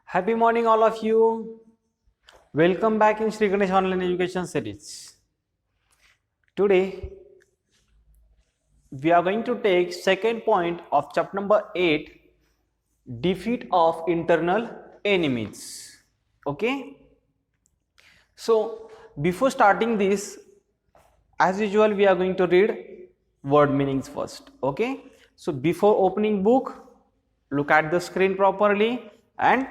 Happy morning, all of you. Welcome back in Sri Ganesh Online Education Series. Today, we are going to take second point of chapter number 8, defeat of internal enemies. Okay. So, before starting this, as usual, we are going to read word meanings first. Okay. So, before opening book, look at the screen properly and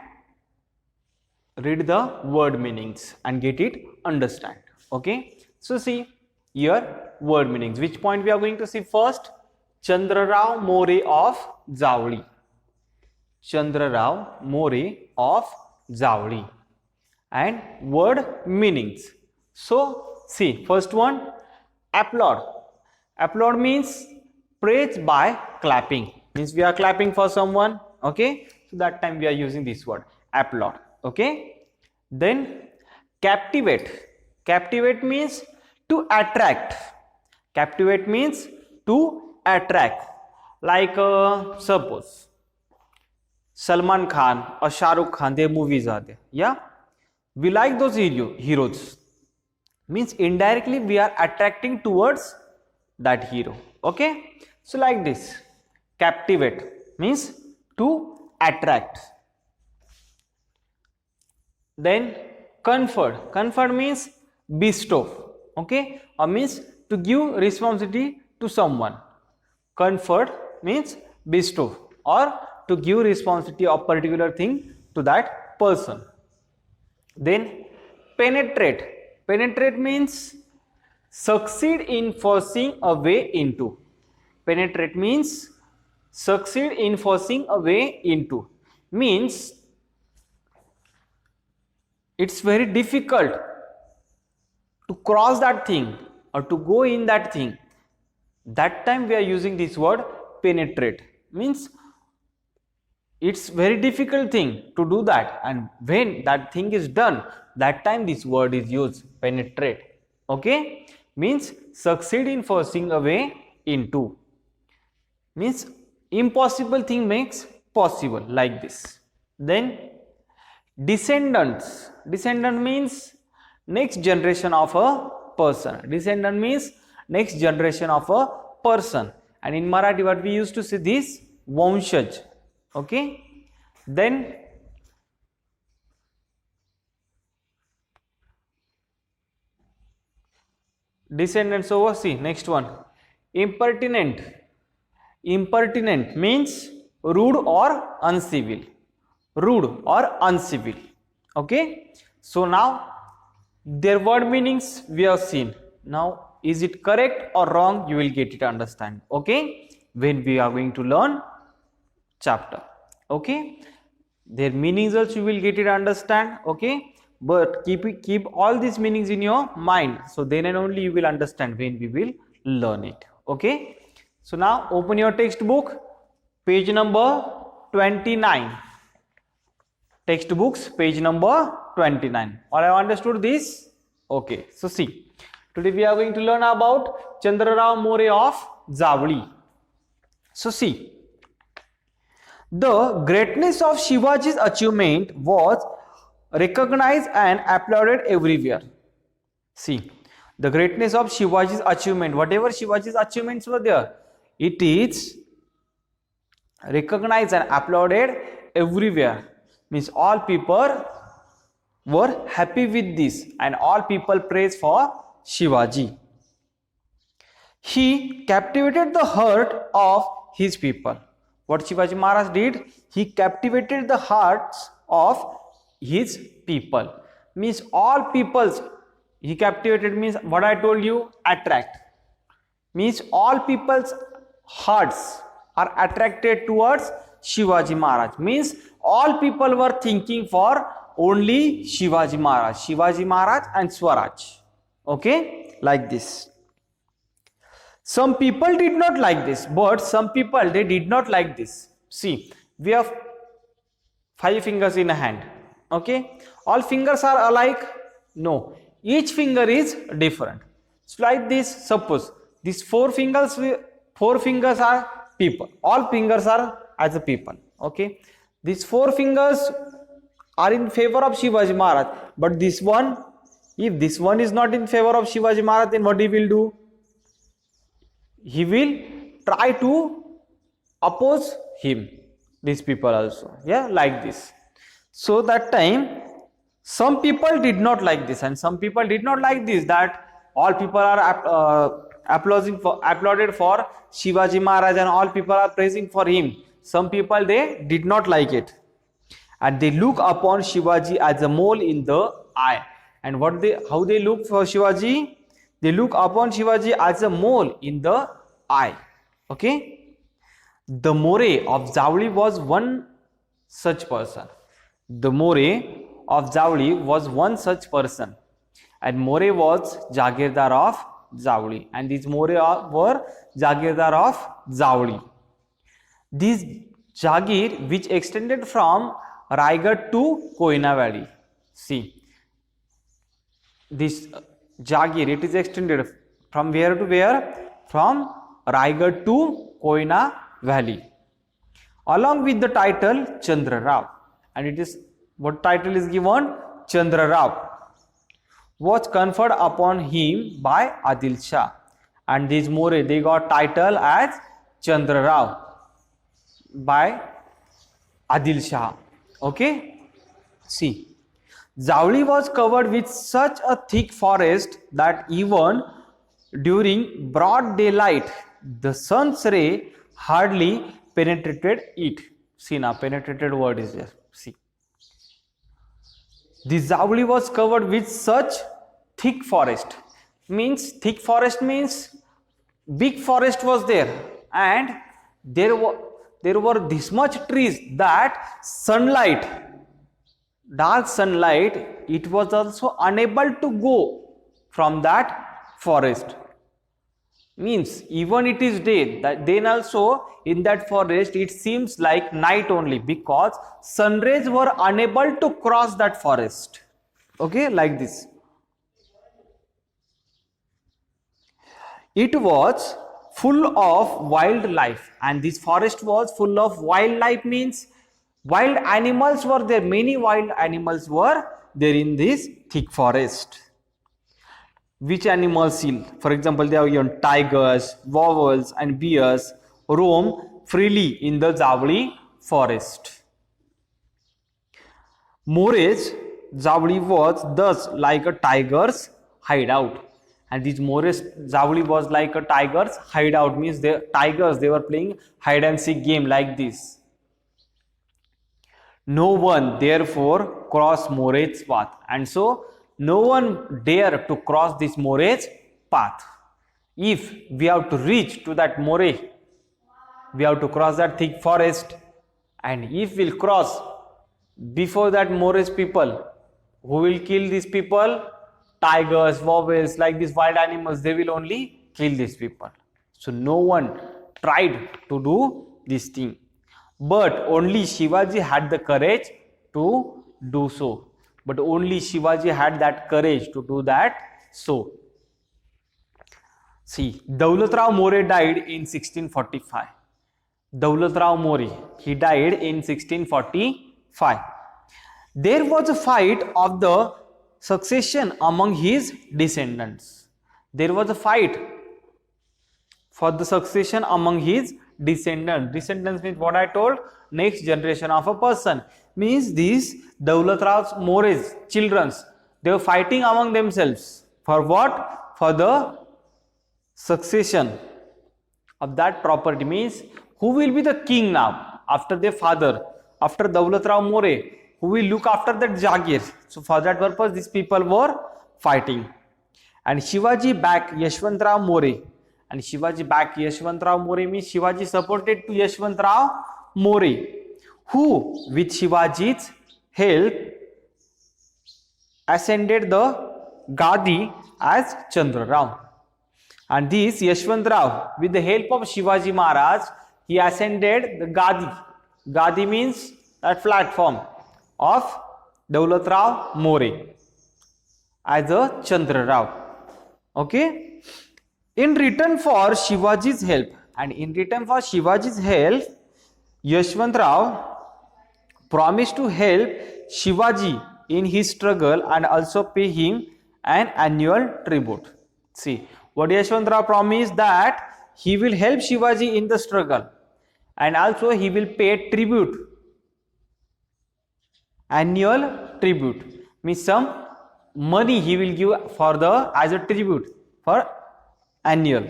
read the word meanings and get it understand. Okay, so see here word meanings. Which point we are going to see first? Chandrarao More of Javli. Chandrarao More of Javli. And word meanings. So see, first one, applaud. Applaud means praise by clapping, means we are clapping for someone. Okay, so that time we are using this word applaud. Okay, then captivate. Captivate means to attract. Captivate means to attract. Like suppose Salman Khan or Shah Rukh Khan, their movies are there. Yeah, we like those heroes. Means indirectly we are attracting towards that hero. Okay, so like this, captivate means to attract. Then confer. Confer means bestow. Okay, or means to give responsibility to someone. Confer means bestow or to give responsibility of particular thing to that person. Then penetrate. Penetrate means succeed in forcing a way into. Penetrate means succeed in forcing a way into. Means it's very difficult to cross that thing or to go in that thing. That time we are using this word penetrate. Means it's very difficult thing to do that, and when that thing is done, that time this word is used, penetrate. Okay, means succeed in forcing a way into. Means impossible thing makes possible, like this. Then descendants. Descendant means next generation of a person. Descendant means next generation of a person, and in Marathi what we used to say this Vanshaj. Okay, then descendants over. See next one, impertinent. Impertinent means rude or uncivil. Rude or uncivil. Okay, so now their word meanings we have seen. Now is it correct or wrong, you will get it understand. Okay, when we are going to learn chapter. Okay, their meanings also you will get it understand. Okay, but keep all these meanings in your mind, so then and only you will understand when we will learn it. Okay, so now open your textbook, page number 29. Textbooks, page number 29. All I understood this? Okay, so see, today we are going to learn about Chandrarao More of Javli. So see, the greatness of Shivaji's achievement was recognized and applauded everywhere. See, the greatness of Shivaji's achievement, whatever Shivaji's achievements were there, it is recognized and applauded everywhere. Means all people were happy with this and all people praise for Shivaji. He captivated the heart of his people. What Shivaji Maharaj did, he captivated the hearts of his people. Means all peoples he captivated, means what I told you, attract. Means all people's hearts are attracted towards Shivaji Maharaj. Means all people were thinking for only Shivaji Maharaj. Shivaji Maharaj and Swaraj. Okay, like this. Some people did not like this, but some people they did not like this. See, we have 5 fingers in a hand. Okay, all fingers are alike? No, each finger is different. So like this, suppose these 4 fingers are people. All fingers are as a people. Okay, these 4 fingers are in favor of Shivaji Maharaj. But this one, if this one is not in favor of Shivaji Maharaj, then what he will do? He will try to oppose him. These people also, yeah, like this. So that time, some people did not like this, and some people did not like this, that all people are applauded for Shivaji Maharaj and all people are praising for him. Some people, they did not like it, and they look upon Shivaji as a mole in the eye. And how they look for Shivaji? They look upon Shivaji as a mole in the eye. Okay. The More of Zavli was one such person. The More of Zavli was one such person, and More was Jagirdar of Zavli, and these More were Jagirdar of Zavli. This Jagir, which extended from Raigad to Koina Valley. See, this Jagir, it is extended from where to where? From Raigad to Koina Valley, along with the title Chandra Rao. And it is, what title is given? Chandra Rao, was conferred upon him by Adil Shah. And these More, they got title as Chandra Rao by Adil Shah. Okay. See, Zavli was covered with such a thick forest that even during broad daylight, the sun's ray hardly penetrated it. See, now penetrated word is there. See, the Zavli was covered with such thick forest. Means thick forest means big forest was there, and there were this much trees that sunlight, dark sunlight, it was also unable to go from that forest. Means even it is day, that then also in that forest it seems like night only, because sun rays were unable to cross that forest. Okay, like this. It was full of wildlife, and this forest was full of wildlife. Means wild animals were there, many wild animals were there in this thick forest. Which animals? For example, there are tigers, wolves and bears roam freely in the Zavli forest. More's Zavli was thus like a tiger's hideout, and this More's Zavli was like a tiger's hideout. Means the tigers, they were playing hide and seek game like this. No one therefore crossed More's path, and so no one dare to cross this More's path. If we have to reach to that More, we have to cross that thick forest, and if we'll cross before that More's people, who will kill these people? Tigers, wolves, like these wild animals, they will only kill these people. So no one tried to do this thing, but only Shivaji had the courage to do so. But only Shivaji had that courage to do that. So, see, Daulat Rao More died in 1645. Daulat Rao More, he died in 1645. There was a fight of the succession among his descendants. There was a fight for the succession among his descendants. Descendants means what I told, next generation of a person. Means these Daulat Rao More's children, they were fighting among themselves. For what? For the succession of that property. Means who will be the king now after their father, after Daulat Rao More, who will look after that Jagir. So for that purpose, these people were fighting. And Shivaji backed Yashwantrao More. And Shivaji backed Yashwantrao More means Shivaji supported to Yashwantrao More, who with Shivaji's help ascended the Gadi as Chandra Rao. And this Yashwantrao, with the help of Shivaji Maharaj, he ascended the Gadi. Gadi means that platform of Daulat Rao More as a Chandra Rao. Okay. In return for Shivaji's help, and in return for Shivaji's help, Yashwantrao promised to help Shivaji in his struggle and also pay him an annual tribute. See, what Yashwantrao promised that he will help Shivaji in the struggle and also he will pay tribute. Annual tribute means some money he will give for the as a tribute for annual.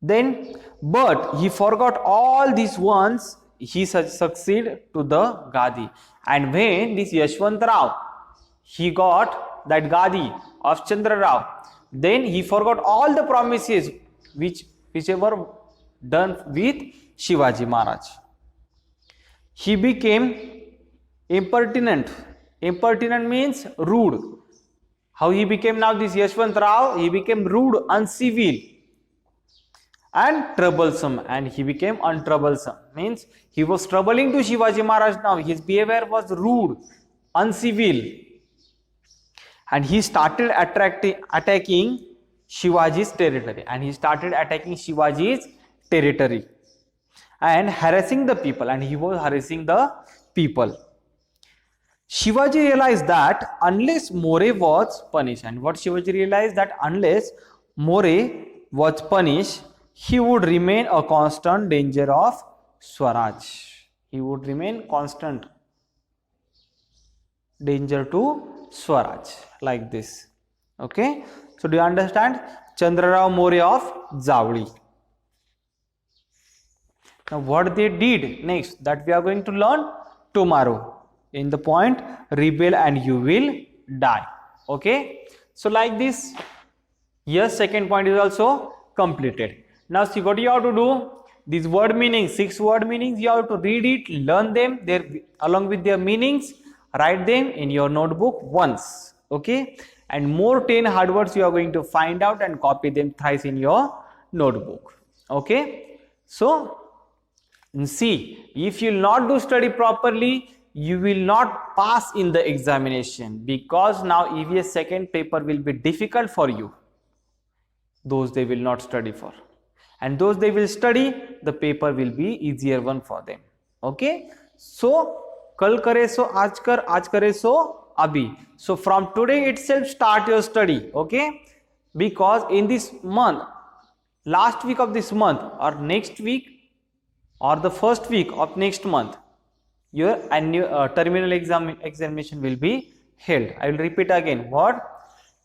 Then, but he forgot all these once he succeed to the Gadi. And when this Yashwantrao he got that Gadi of Chandra Rao, then he forgot all the promises whichever done with Shivaji Maharaj. He became impertinent. Impertinent means rude. How he became now this Yashwantrao? He became rude, uncivil and troublesome, and he became untroublesome. Means he was troubling to Shivaji Maharaj now. His behavior was rude, uncivil, and he started attacking Shivaji's territory. And he started attacking Shivaji's territory and harassing the people. And he was harassing the people. Shivaji realized that unless More was punished, and what Shivaji realized that unless More was punished, he would remain a constant danger of Swaraj. He would remain constant danger to Swaraj, like this. Okay. So do you understand? Chandrarao More of Javli. Now what they did next, that we are going to learn tomorrow in the point rebel and you will die. Okay. So like this, yes, second point is also completed. Now see what you have to do. These word meanings, 6 word meanings, you have to read it, learn them along with their meanings, write them in your notebook once. Okay. And more 10 hard words you are going to find out and copy them thrice in your notebook. Okay. So see, if you will not do study properly, you will not pass in the examination, because now EVS second paper will be difficult for you. Those they will not study for, and those they will study, the paper will be easier one for them. Okay. So kal kare so aaj kare so abhi. So from today itself start your study. Okay. Because in this month, last week of this month or next week or the first week of next month, your annual terminal examination will be held. I will repeat again. What?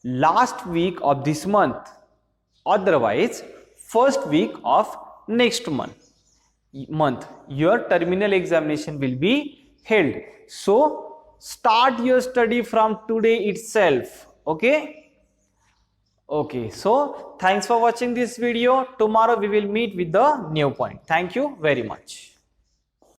Last week of this month, otherwise first week of next month, your terminal examination will be held. So start your study from today itself. Okay. Okay. So thanks for watching this video. Tomorrow we will meet with the new point. Thank you very much.